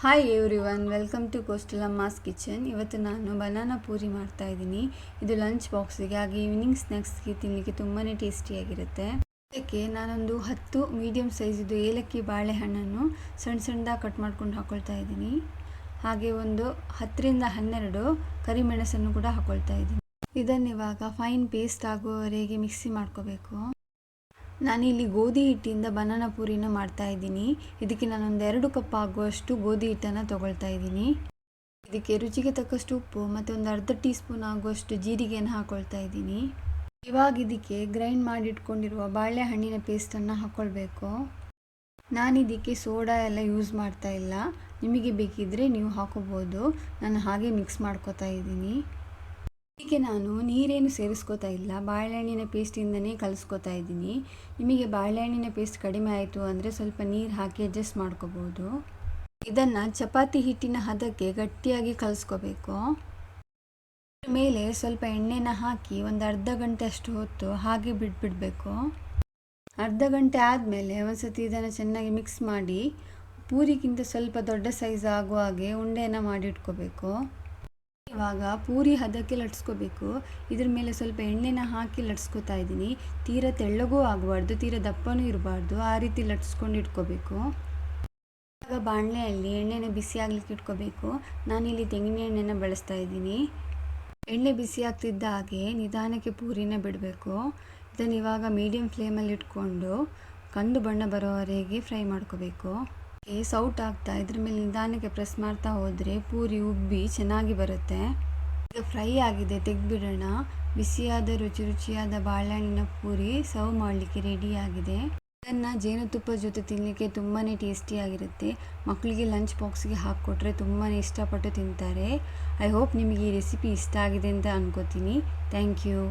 Hi everyone, welcome to coastal Amma's kitchen. ಇವತ್ತು ನಾನು banana puri ಮಾಡ್ತಾಯಿದ್ದೀನಿ. ಇದು ಲಂಚ್ ಬಾಕ್ಸಿಗೆ ಹಾಗೆ ಈವ್ನಿಂಗ್ ಸ್ನ್ಯಾಕ್ಸ್ಗೆ ತಿನ್ನಲಿಕ್ಕೆ ತುಂಬಾ ಟೇಸ್ಟಿಯಾಗಿರುತ್ತೆ. ಇದಕ್ಕೆ ನಾನೊಂದು 10 ಮೀಡಿಯಮ್ ಸೈಜಿದ್ದು ಏಲಕ್ಕಿ ಬಾಳೆಹಣ್ಣನ್ನು ಸಣ್ಣ ಸಣ್ಣದಾಗಿ ಕಟ್ ಮಾಡ್ಕೊಂಡು ಹಾಕ್ಕೊಳ್ತಾ ಇದ್ದೀನಿ. ಹಾಗೆ ಒಂದು 10 ರಿಂದ 12 ಕರಿಮೆಣಸನ್ನು ಕೂಡ ಹಾಕ್ಕೊಳ್ತಾ ಇದ್ದೀನಿ. ಇದನ್ನಿವಾಗ ಫೈನ್ ಪೇಸ್ಟ್ ಆಗುವವರೆಗೆ ಮಿಕ್ಸಿ ಮಾಡ್ಕೋಬೇಕು. ನಾನಿಲ್ಲಿ ಗೋಧಿ ಹಿಟ್ಟಿಂದ ಬನಾನಾ ಪೂರಿನ ಮಾಡ್ತಾ ಇದ್ದೀನಿ. ಇದಕ್ಕೆ ನಾನೊಂದು 2 ಕಪ್ ಆಗುವಷ್ಟು ಗೋಧಿ ಹಿಟ್ಟನ್ನು ತೊಗೊಳ್ತಾ ಇದ್ದೀನಿ. ಇದಕ್ಕೆ ರುಚಿಗೆ ತಕ್ಕಷ್ಟು ಉಪ್ಪು ಮತ್ತು ಒಂದು ಅರ್ಧ ಟೀ ಸ್ಪೂನ್ ಆಗುವಷ್ಟು ಜೀರಿಗೆಯನ್ನು ಹಾಕ್ಕೊಳ್ತಾ ಇದ್ದೀನಿ. ಇವಾಗ ಇದಕ್ಕೆ ಗ್ರೈಂಡ್ ಮಾಡಿಟ್ಕೊಂಡಿರುವ ಬಾಳೆಹಣ್ಣಿನ ಪೇಸ್ಟನ್ನು ಹಾಕ್ಕೊಳ್ಬೇಕು. ನಾನಿದಕ್ಕೆ ಸೋಡಾ ಎಲ್ಲ ಯೂಸ್ ಮಾಡ್ತಾ ಇಲ್ಲ, ನಿಮಗೆ ಬೇಕಿದ್ದರೆ ನೀವು ಹಾಕೋಬೋದು. ನಾನು ಹಾಗೆ ಮಿಕ್ಸ್ ಮಾಡ್ಕೋತಾ ಇದ್ದೀನಿ. ಇದಕ್ಕೆ ನಾನು ನೀರೇನು ಸೇರಿಸ್ಕೋತಾ ಇಲ್ಲ, ಬಾಳೆಹಣ್ಣಿನ ಪೇಸ್ಟಿಂದನೇ ಕಲಿಸ್ಕೋತಾ ಇದ್ದೀನಿ. ನಿಮಗೆ ಬಾಳೆಹಣ್ಣಿನ ಪೇಸ್ಟ್ ಕಡಿಮೆ ಆಯಿತು ಅಂದರೆ ಸ್ವಲ್ಪ ನೀರು ಹಾಕಿ ಅಡ್ಜಸ್ಟ್ ಮಾಡ್ಕೋಬೋದು. ಇದನ್ನು ಚಪಾತಿ ಹಿಟ್ಟಿನ ಹದಕ್ಕೆ ಗಟ್ಟಿಯಾಗಿ ಕಲಿಸ್ಕೋಬೇಕು. ಮೇಲೆ ಸ್ವಲ್ಪ ಎಣ್ಣೆನ ಹಾಕಿ ಒಂದು ಅರ್ಧ ಗಂಟೆ ಅಷ್ಟು ಹೊತ್ತು ಹಾಗೆ ಬಿಟ್ಬಿಡಬೇಕು. ಅರ್ಧ ಗಂಟೆ ಆದಮೇಲೆ ಒಂದ್ಸತಿ ಇದನ್ನು ಚೆನ್ನಾಗಿ ಮಿಕ್ಸ್ ಮಾಡಿ ಪೂರಿಗಿಂತ ಸ್ವಲ್ಪ ದೊಡ್ಡ ಸೈಜ್ ಆಗುವ ಹಾಗೆ ಉಂಡೆಯನ್ನು ಮಾಡಿಟ್ಕೋಬೇಕು. ಇವಾಗ ಪೂರಿ ಹದಕ್ಕೆ ಲಟ್ಸ್ಕೋಬೇಕು. ಇದ್ರ ಮೇಲೆ ಸ್ವಲ್ಪ ಎಣ್ಣೆನ ಹಾಕಿ ಲಟ್ಸ್ಕೊತಾ ಇದ್ದೀನಿ. ತೀರಾ ತೆಳ್ಳಗೂ ಆಗಬಾರ್ದು, ತೀರಾ ದಪ್ಪನೂ ಇರಬಾರ್ದು, ಆ ರೀತಿ ಲಟ್ಸ್ಕೊಂಡು ಇಟ್ಕೋಬೇಕು. ಇವಾಗ ಬಾಣಲೆಯಲ್ಲಿ ಎಣ್ಣೆನ ಬಿಸಿ ಆಗ್ಲಿಕ್ಕೆ ಇಟ್ಕೋಬೇಕು. ನಾನಿಲ್ಲಿ ತೆಂಗಿನ ಎಣ್ಣೆನ ಬಳಸ್ತಾ ಇದ್ದೀನಿ. ಎಣ್ಣೆ ಬಿಸಿ ಆಗ್ತಿದ್ದ ಹಾಗೆ ನಿಧಾನಕ್ಕೆ ಪೂರಿನ ಬಿಡಬೇಕು. ಇದನ್ನು ಇವಾಗ ಮೀಡಿಯಮ್ ಫ್ಲೇಮಲ್ಲಿ ಇಟ್ಕೊಂಡು ಕಂದು ಬಣ್ಣ ಬರೋವರೆಗೆ ಫ್ರೈ ಮಾಡ್ಕೋಬೇಕು. ಸೌಟ್ ಆಗ್ತಾ ಇದ್ರ ಮೇಲೆ ನಿಧಾನಕ್ಕೆ ಪ್ರೆಸ್ ಮಾಡ್ತಾ ಹೋದರೆ ಪೂರಿ ಉಬ್ಬಿ ಚೆನ್ನಾಗಿ ಬರುತ್ತೆ. ಈಗ ಫ್ರೈ ಆಗಿದೆ, ತೆಗೆದ್ಬಿಡೋಣ. ಬಿಸಿಯಾದ ರುಚಿಯಾದ ಬಾಳೆಹಣ್ಣಿನ ಪೂರಿ ಸರ್ವ್ ಮಾಡಲಿಕ್ಕೆ ರೆಡಿ ಆಗಿದೆ. ಇದನ್ನು ಜೇನುತುಪ್ಪದ ಜೊತೆ ತಿನ್ನಲಿಕ್ಕೆ ತುಂಬಾ ಟೇಸ್ಟಿಯಾಗಿರುತ್ತೆ. ಮಕ್ಕಳಿಗೆ ಲಂಚ್ ಬಾಕ್ಸ್ಗೆ ಹಾಕ್ಕೊಟ್ರೆ ತುಂಬಾ ಇಷ್ಟಪಟ್ಟು ತಿಂತಾರೆ. ಐ ಹೋಪ್ ನಿಮಗೆ ಈ ರೆಸಿಪಿ ಇಷ್ಟ ಆಗಿದೆ ಅಂತ ಅನ್ಕೋತೀನಿ. Thank you.